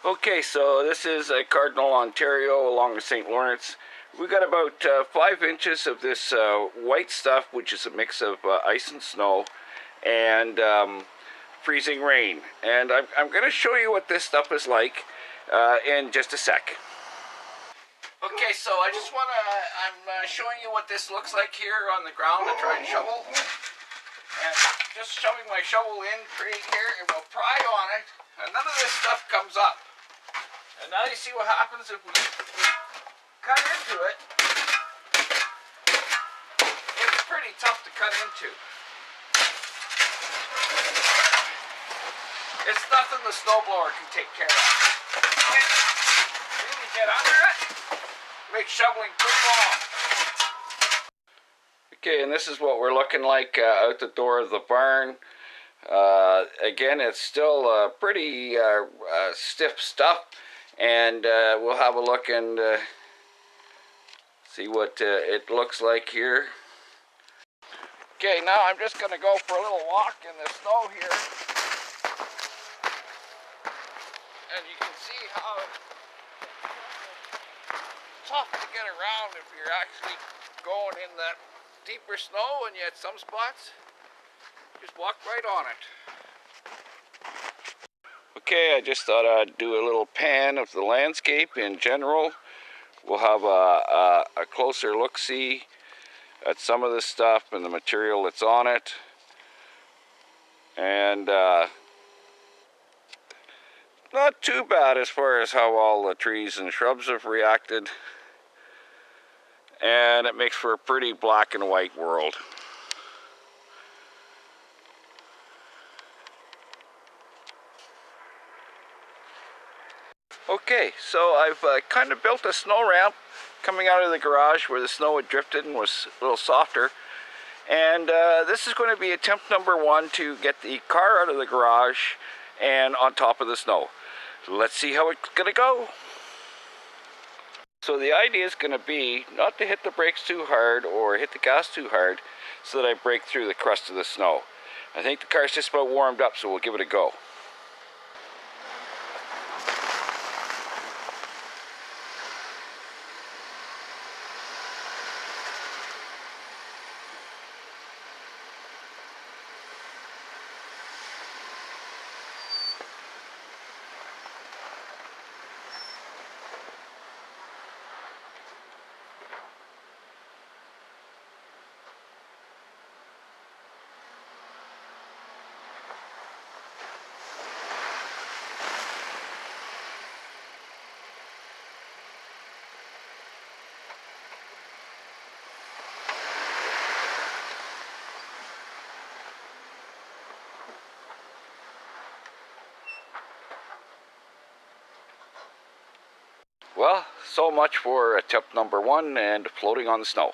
Okay, so this is Cardinal, Ontario, along the St. Lawrence. We got about 5 inches of this white stuff, which is a mix of ice and snow, and freezing rain. And I'm going to show you what this stuff is like in just a sec. Okay, so I'm showing you what this looks like here on the ground to try and shovel. And just shoving my shovel in pretty here, and we'll pry on it, and none of this stuff comes up. And now you see what happens if we cut into it. It's pretty tough to cut into. It's nothing the snowblower can take care of. Really get under it, make shoveling pretty long. Okay, and this is what we're looking like out the door of the barn. Again, it's still pretty stiff stuff, and we'll have a look and see what it looks like here. Okay, now I'm just going to go for a little walk in the snow here, and you can see how tough to get around if you're actually going in that deeper snow, and yet some spots just walk right on it. Okay, I just thought I'd do a little pan of the landscape in general. We'll have a closer look-see at some of the stuff and the material that's on it. And not too bad as far as how all the trees and shrubs have reacted. And it makes for a pretty black and white world. Okay, so I've kind of built a snow ramp coming out of the garage where the snow had drifted and was a little softer. And this is going to be attempt number 1 to get the car out of the garage and on top of the snow. So let's see how it's going to go. So the idea is going to be not to hit the brakes too hard or hit the gas too hard so that I break through the crust of the snow. I think the car's just about warmed up, so we'll give it a go. Well, so much for attempt number 1 and floating on the snow.